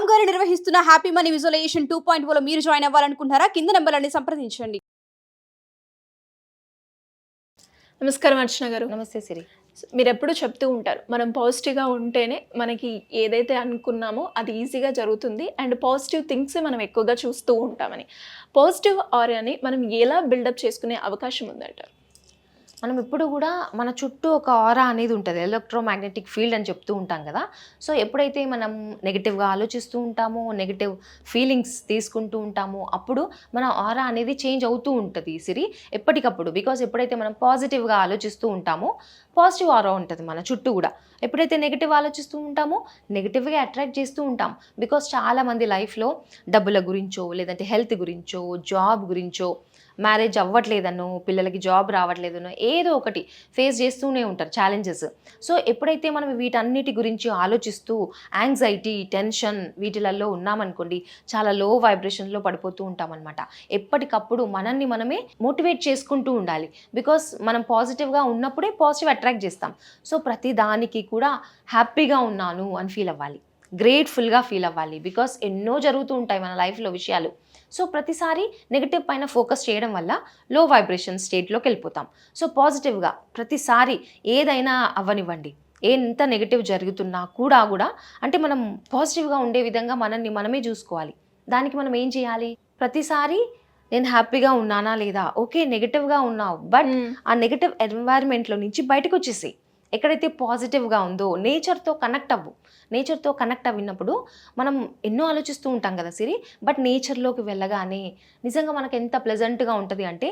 రామ్ గారు నిర్వహిస్తున్న happy money visualisation 2.0 లో మీరు జాయిన్ అవ్వాలనుకుంటున్నారా? కింద నెంబర్లని సంప్రదించండి. నమస్కారం అర్చన గారు. నమస్తే సిరి. మీరు ఎప్పుడు చెప్తూ ఉంటారు, మనం పాజిటివ్గా ఉంటేనే మనకి ఏదైతే అనుకున్నామో అది ఈజీగా జరుగుతుంది అండ్ పాజిటివ్ థింగ్స్ మనం ఎక్కువగా చూస్తూ ఉంటామని. పాజిటివ్ ఆరాని మనం ఎలా బిల్డప్ చేసుకునే అవకాశం ఉందంటారు? మనం ఇప్పుడు కూడా మన చుట్టూ ఒక ఆరా అనేది ఉంటుంది, ఎలక్ట్రోమాగ్నెటిక్ ఫీల్డ్ అని చెప్తూ ఉంటాం కదా. సో ఎప్పుడైతే మనం నెగిటివ్గా ఆలోచిస్తూ ఉంటామో, నెగిటివ్ ఫీలింగ్స్ తీసుకుంటూ ఉంటామో, అప్పుడు మన ఆరా అనేది చేంజ్ అవుతూ ఉంటుంది సిరి ఎప్పటికప్పుడు. బికాజ్ ఎప్పుడైతే మనం పాజిటివ్గా ఆలోచిస్తూ ఉంటామో పాజిటివ్ ఆరా ఉంటుంది మన చుట్టూ కూడా. ఎప్పుడైతే నెగిటివ్ ఆలోచిస్తూ ఉంటామో నెగిటివ్గా అట్రాక్ట్ చేస్తూ ఉంటాం. బికాజ్ చాలామంది లైఫ్లో డబ్బుల గురించో, లేదంటే హెల్త్ గురించో, జాబ్ గురించో, మ్యారేజ్ అవ్వట్లేదనో, పిల్లలకి జాబ్ రావట్లేదనో ఏదో ఒకటి ఫేస్ చేస్తూనే ఉంటారు ఛాలెంజెస్. సో ఎప్పుడైతే మనం వీటన్నిటి గురించి ఆలోచిస్తూ యాంగ్జైటీ, టెన్షన్ వీటిలలో ఉన్నామనుకోండి, చాలా లో వైబ్రేషన్లో పడిపోతూ ఉంటామన్నమాట. ఎప్పటికప్పుడు మనల్ని మనమే మోటివేట్ చేసుకుంటూ ఉండాలి. బికాస్ మనం పాజిటివ్గా ఉన్నప్పుడే పాజిటివ్ అట్రాక్ట్ చేస్తాం. సో ప్రతి దానికి కూడా హ్యాపీగా ఉన్నాను అని ఫీల్ అవ్వాలి, గ్రేట్ఫుల్గా ఫీల్ అవ్వాలి. బికాస్ ఎన్నో జరుగుతూ ఉంటాయి మన లైఫ్లో విషయాలు. సో ప్రతిసారి నెగిటివ్ పైన ఫోకస్ చేయడం వల్ల లో వైబ్రేషన్ స్టేట్లోకి వెళ్ళిపోతాం. సో పాజిటివ్గా ప్రతిసారి ఏదైనా అవ్వనివ్వండి, ఎంత నెగిటివ్ జరుగుతున్నా కూడా అంటే మనం పాజిటివ్గా ఉండే విధంగా మనల్ని మనమే చూసుకోవాలి. దానికి మనం ఏం చేయాలి? ప్రతిసారి నేను హ్యాపీగా ఉన్నానా లేదా, ఓకే నెగిటివ్గా ఉన్నావు, బట్ ఆ నెగిటివ్ ఎన్వైర్న్మెంట్లో నుంచి బయటకు వచ్చేసి ఎక్కడైతే పాజిటివ్గా ఉందో నేచర్తో కనెక్ట్ అవ్వు. నేచర్తో కనెక్ట్ అవ్వినప్పుడు మనం ఎన్నో ఆలోచిస్తూ ఉంటాం కదా సిరి, బట్ నేచర్లోకి వెళ్ళగానే నిజంగా మనకు ఎంత ప్లెజెంట్గా ఉంటుంది అంటే,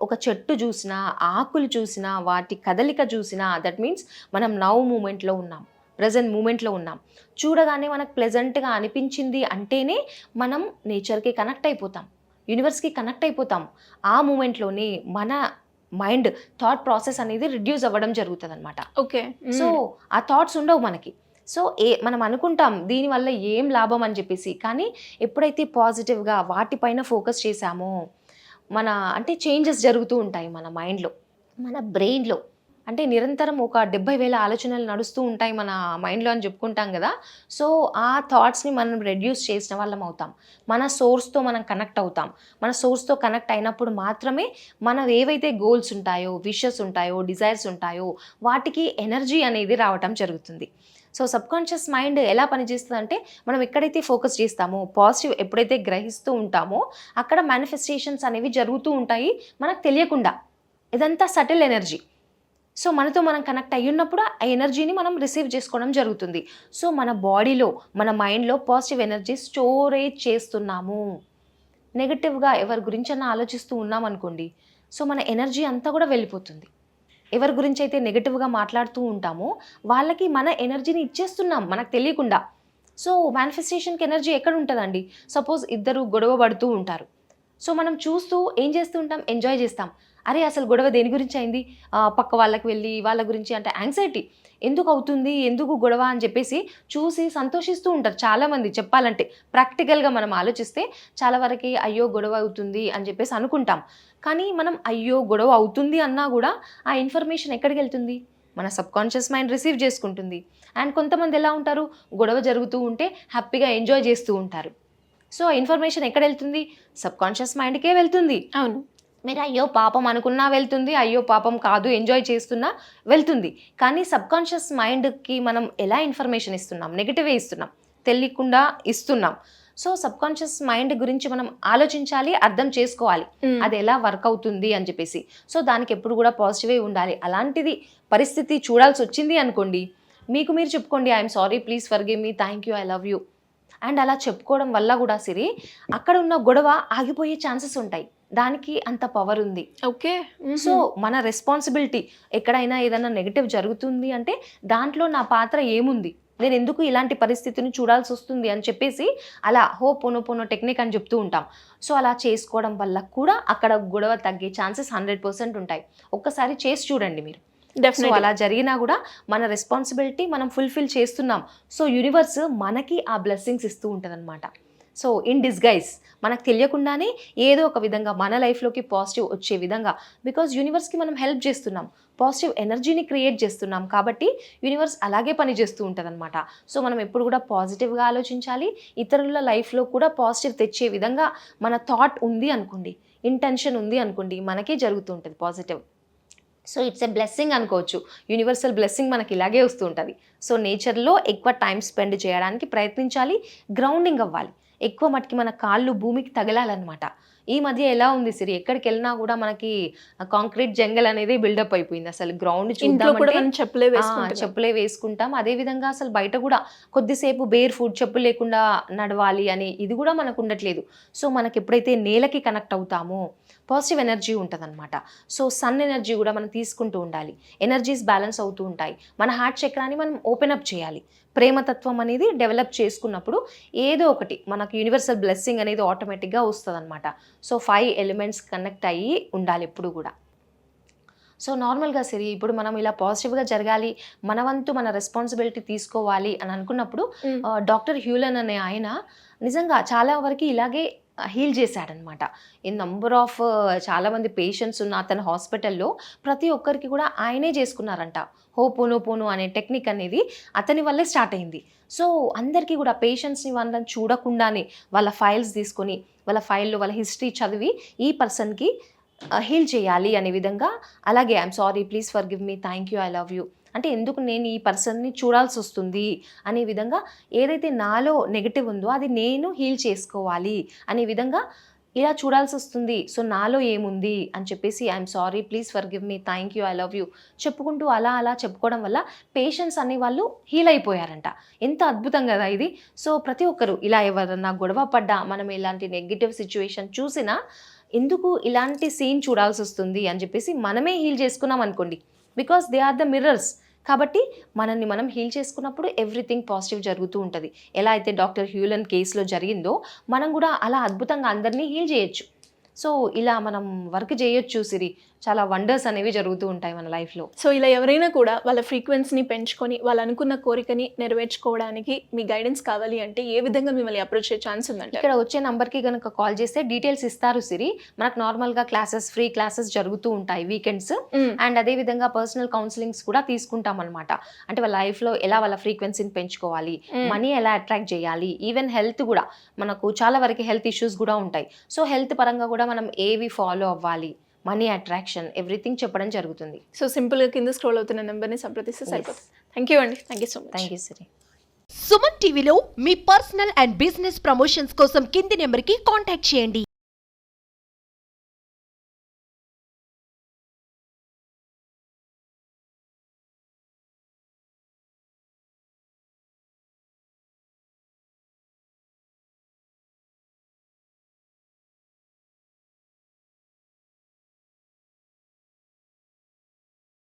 ఒక చెట్టు చూసినా, ఆకులు చూసినా, వాటి కదలిక చూసినా, దట్ మీన్స్ మనం నవ్ మూమెంట్లో ఉన్నాం, ప్రజెంట్ మూమెంట్లో ఉన్నాం. చూడగానే మనకు ప్లెజెంట్గా అనిపించింది అంటేనే మనం నేచర్కి కనెక్ట్ అయిపోతాం, యూనివర్స్కి కనెక్ట్ అయిపోతాం. ఆ మూమెంట్లోనే మన మైండ్ థాట్ ప్రాసెస్ అనేది రిడ్యూస్ అవ్వడం జరుగుతుంది అనమాట. ఓకే. సో ఆ థాట్స్ ఉండవు మనకి. సో మనం అనుకుంటాం దీనివల్ల ఏం లాభం అని చెప్పేసి, కానీ ఎప్పుడైతే పాజిటివ్గా వాటిపైన ఫోకస్ చేశామో మన అంటే చేంజెస్ జరుగుతూ ఉంటాయి మన మైండ్లో, మన బ్రెయిన్లో. అంటే నిరంతరం ఒక 70,000 ఆలోచనలు నడుస్తూ ఉంటాయి మన మైండ్లో అని చెప్పుకుంటాం కదా. సో ఆ థాట్స్ని మనం రెడ్యూస్ చేసిన వాళ్ళం అవుతాం, మన సోర్స్తో మనం కనెక్ట్ అవుతాం. మన సోర్స్తో కనెక్ట్ అయినప్పుడు మాత్రమే మనం ఏవైతే గోల్స్ ఉంటాయో, విషెస్ ఉంటాయో, డిజైర్స్ ఉంటాయో వాటికి ఎనర్జీ అనేది రావటం జరుగుతుంది. సో సబ్కాన్షియస్ మైండ్ ఎలా పనిచేస్తుంది అంటే, మనం ఎక్కడైతే ఫోకస్ చేస్తామో, పాజిటివ్ ఎప్పుడైతే గ్రహిస్తూ ఉంటామో అక్కడ మేనిఫెస్టేషన్స్ అనేవి జరుగుతూ ఉంటాయి మనకు తెలియకుండా. ఇదంతా సటిల్ ఎనర్జీ. సో మనతో మనం కనెక్ట్ అయ్యున్నప్పుడు ఆ ఎనర్జీని మనం రిసీవ్ చేసుకోవడం జరుగుతుంది. సో మన బాడీలో, మన మైండ్లో పాజిటివ్ ఎనర్జీ స్టోరేజ్ చేస్తున్నాము. నెగిటివ్గా ఎవరి గురించి అన్నా ఆలోచిస్తూ ఉన్నాం అనుకోండి, సో మన ఎనర్జీ అంతా కూడా వెళ్ళిపోతుంది. ఎవరి గురించి అయితే నెగిటివ్గా మాట్లాడుతూ ఉంటామో వాళ్ళకి మన ఎనర్జీని ఇచ్చేస్తున్నాం మనకు తెలియకుండా. సో మేనిఫెస్టేషన్కి ఎనర్జీ ఎక్కడ ఉంటుందండి? సపోజ్ ఇద్దరు గొడవ పడుతూ ఉంటారు. సో మనం చూస్తూ ఏం చేస్తూ ఉంటాం? ఎంజాయ్ చేస్తాం. అరే అసలు గొడవ దేని గురించి అయింది, పక్క వాళ్ళకి వెళ్ళి వాళ్ళ గురించి అంటే యాంగ్జైటీ ఎందుకు అవుతుంది, ఎందుకు గొడవ అని చెప్పేసి చూసి సంతోషిస్తూ ఉంటారు చాలామంది. చెప్పాలంటే ప్రాక్టికల్గా మనం ఆలోచిస్తే చాలా వరకు అయ్యో గొడవ అవుతుంది అని చెప్పేసి అనుకుంటాం. కానీ మనం అయ్యో గొడవ అవుతుంది అన్నా కూడా ఆ ఇన్ఫర్మేషన్ ఎక్కడికి వెళ్తుంది? మన సబ్కాన్షియస్ మైండ్ రిసీవ్ చేసుకుంటుంది. అండ్ కొంతమంది ఎలా ఉంటారు, గొడవ జరుగుతూ ఉంటే హ్యాపీగా ఎంజాయ్ చేస్తూ ఉంటారు. సో ఆ ఇన్ఫర్మేషన్ ఎక్కడ వెళ్తుంది? సబ్కాన్షియస్ మైండ్కే వెళ్తుంది. అవును. మీరు అయ్యో పాపం అనుకున్నా వెళ్తుంది, అయ్యో పాపం కాదు ఎంజాయ్ చేస్తున్నా వెళ్తుంది. కానీ సబ్కాన్షియస్ మైండ్కి మనం ఎలా ఇన్ఫర్మేషన్ ఇస్తున్నాం? నెగిటివే ఇస్తున్నాం, తెలియకుండా ఇస్తున్నాం. సో సబ్కాన్షియస్ మైండ్ గురించి మనం ఆలోచించాలి, అర్థం చేసుకోవాలి అది ఎలా వర్క్ అవుతుంది అని చెప్పేసి. సో దానికి ఎప్పుడు కూడా పాజిటివే ఉండాలి. అలాంటిది పరిస్థితి చూడాల్సి వచ్చింది అనుకోండి, మీకు మీరు చెప్పుకోండి, I'm sorry, please forgive me, thank you, I love you. And అలా చెప్పుకోవడం వల్ల కూడా సిరి అక్కడ ఉన్న గొడవ ఆగిపోయే ఛాన్సెస్ ఉంటాయి. దానికి అంత పవర్ ఉంది. ఓకే. సో మన రెస్పాన్సిబిలిటీ, ఎక్కడైనా ఏదైనా నెగిటివ్ జరుగుతుంది అంటే దాంట్లో నా పాత్ర ఏముంది, నేను ఎందుకు ఇలాంటి పరిస్థితిని చూడాల్సి వస్తుంది అని చెప్పేసి అలా హోపోనోపోనో టెక్నిక్ అని చెప్తూ ఉంటాం. సో అలా చేసుకోవడం వల్ల కూడా అక్కడ గొడవ తగ్గే ఛాన్సెస్ 100% ఉంటాయి. ఒక్కసారి చేసి చూడండి మీరు. సో అలా జరిగినా కూడా మన రెస్పాన్సిబిలిటీ మనం ఫుల్ఫిల్ చేస్తున్నాం. సో యూనివర్స్ మనకి ఆ బ్లెస్సింగ్స్ ఇస్తూ ఉంటుంది అనమాట. సో ఇన్ డిస్గైజ్ మనకు తెలియకుండానే ఏదో ఒక విధంగా మన లైఫ్లోకి పాజిటివ్ వచ్చే విధంగా, బికాజ్ యూనివర్స్కి మనం హెల్ప్ చేస్తున్నాం, పాజిటివ్ ఎనర్జీని క్రియేట్ చేస్తున్నాం కాబట్టి యూనివర్స్ అలాగే పనిచేస్తూ ఉంటుంది అనమాట. సో మనం ఎప్పుడు కూడా పాజిటివ్గా ఆలోచించాలి. ఇతరుల లైఫ్లో కూడా పాజిటివ్ తెచ్చే విధంగా మన థాట్ ఉంది అనుకోండి, ఇంటెన్షన్ ఉంది అనుకోండి, మనకే జరుగుతూ ఉంటుంది positive. So it's a blessing అనుకోవచ్చు, యూనివర్సల్ బ్లెస్సింగ్ మనకి ఇలాగే వస్తూ ఉంటుంది. సో నేచర్లో ఎక్కువ టైం స్పెండ్ చేయడానికి ప్రయత్నించాలి, గ్రౌండింగ్ అవ్వాలి, ఎక్కువ మటుకి మన కాళ్ళు భూమికి తగలాలన్నమాట. ఈ మధ్య ఎలా ఉంది సిరి, ఎక్కడికి వెళ్ళినా కూడా మనకి కాంక్రీట్ జంగల్ అనేది బిల్డప్ అయిపోయింది. అసలు గ్రౌండ్ చెప్పులే వేసుకుంటాం, అదేవిధంగా అసలు బయట కూడా కొద్దిసేపు బేర్ ఫుట్ చెప్పులు లేకుండా నడవాలి అని ఇది కూడా మనకు ఉండట్లేదు. సో మనకి ఎప్పుడైతే నేలకి కనెక్ట్ అవుతామో పాజిటివ్ ఎనర్జీ ఉంటుంది అనమాట. సో సన్ ఎనర్జీ కూడా మనం తీసుకుంటూ ఉండాలి, ఎనర్జీస్ బ్యాలెన్స్ అవుతూ ఉంటాయి. మన హార్ట్ చక్రాన్ని మనం ఓపెన్ అప్ చేయాలి, ప్రేమతత్వం అనేది డెవలప్ చేసుకున్నప్పుడు ఏదో ఒకటి మనకు యూనివర్సల్ బ్లెస్సింగ్ అనేది ఆటోమేటిక్గా వస్తుంది అనమాట. సో 5 ఎలిమెంట్స్ కనెక్ట్ అయ్యి ఉండాలి ఎప్పుడు కూడా. సో నార్మల్గా సరే ఇప్పుడు మనం ఇలా పాజిటివ్గా జరగాలి, మన వంతు మన రెస్పాన్సిబిలిటీ తీసుకోవాలి అని అనుకున్నప్పుడు డాక్టర్ హ్యూలన్ అనే ఆయన నిజంగా చాలా వరకు ఇలాగే హీల్ చేశాడనమాట. ఈ నంబర్ ఆఫ్ చాలామంది పేషెంట్స్ ఉన్న అతని హాస్పిటల్లో ప్రతి ఒక్కరికి కూడా ఆయనే చేసుకున్నారంట. హోపోనోపోనో అనే టెక్నిక్ అనేది అతని వల్లే స్టార్ట్ అయింది. సో అందరికీ కూడా పేషెంట్స్ని వాళ్ళని చూడకుండానే వాళ్ళ ఫైల్స్ తీసుకొని వాళ్ళ ఫైల్లో వాళ్ళ హిస్టరీ చదివి ఈ పర్సన్కి హీల్ చేయాలి అనే విధంగా, అలాగే I'm sorry, please for give me, thank you, I love you, అంటే ఎందుకు నేను ఈ పర్సన్ని చూడాల్సి వస్తుంది అనే విధంగా, ఏదైతే నాలో నెగిటివ్ ఉందో అది నేను హీల్ చేసుకోవాలి అనే విధంగా ఇలా చూడాల్సి వస్తుంది. సో నాలో ఏముంది అని చెప్పేసి I'm sorry, please for give me, thank you, I love you చెప్పుకుంటూ అలా చెప్పుకోవడం వల్ల పేషెంట్స్ అనే వాళ్ళు హీల్ అయిపోయారంట. ఎంత అద్భుతం కదా ఇది. సో ప్రతి ఒక్కరు ఇలా ఎవరన్నా గొడవ పడ్డా, మనం ఇలాంటి నెగిటివ్ సిచ్యువేషన్ చూసినా ఎందుకు ఇలాంటి సీన్ చూడాల్సి వస్తుంది అని చెప్పేసి మనమే హీల్ చేసుకున్నాం అనుకోండి, because they are the mirrors. కాబట్టి మనల్ని మనం హీల్ చేసుకున్నప్పుడు ఎవ్రీథింగ్ పాజిటివ్ జరుగుతూ ఉంటుంది. ఎలా అయితే డాక్టర్ హ్యూలన్ కేసులో జరిగిందో మనం కూడా అలా అద్భుతంగా అందరినీ హీల్ చేయొచ్చు. సో ఇలా మనం వర్క్ చేయొచ్చు సిరి, చాలా వండర్స్ అనేవి జరుగుతూ ఉంటాయి మన లైఫ్లో. సో ఇలా ఎవరైనా కూడా వాళ్ళ ఫ్రీక్వెన్సీని పెంచుకొని వాళ్ళు అనుకున్న కోరికని నెరవేర్చుకోవడానికి మీ గైడెన్స్ కావాలి అంటే ఏ విధంగా మిమ్మల్ని అప్రోచ్ చేసే ఛాన్స్ ఉందంటే, ఇక్కడ వచ్చే నంబర్కి కనుక కాల్ చేస్తే డీటెయిల్స్ ఇస్తారు సిరి. మనకు నార్మల్గా ఫ్రీ క్లాసెస్ జరుగుతూ ఉంటాయి వీకెండ్స్, అండ్ అదేవిధంగా పర్సనల్ కౌన్సిలింగ్స్ కూడా తీసుకుంటాం అనమాట. అంటే వాళ్ళ లైఫ్లో ఎలా వాళ్ళ ఫ్రీక్వెన్సీని పెంచుకోవాలి, మనీ ఎలా అట్రాక్ట్ చేయాలి, ఈవెన్ హెల్త్ కూడా, మనకు చాలా వరకు హెల్త్ ఇష్యూస్ కూడా ఉంటాయి. సో హెల్త్ పరంగా కూడా మనం ఏవి ఫాలో అవ్వాలి, మనీ అట్రాక్షన్, ఎవ్రీథింగ్ చెప్పడం జరుగుతుంది. సో సింపుల్గా కింద స్క్రోల్ అవుతున్న నెంబర్ని సంప్రదిస్తే సరిపోతుంది. థ్యాంక్ యూ అండి, thank you so much. Thank you Siri. Suman టీవీలో మీ పర్సనల్ అండ్ బిజినెస్ ప్రమోషన్స్ కోసం కింది నెంబర్కి కాంటాక్ట్ చేయండి.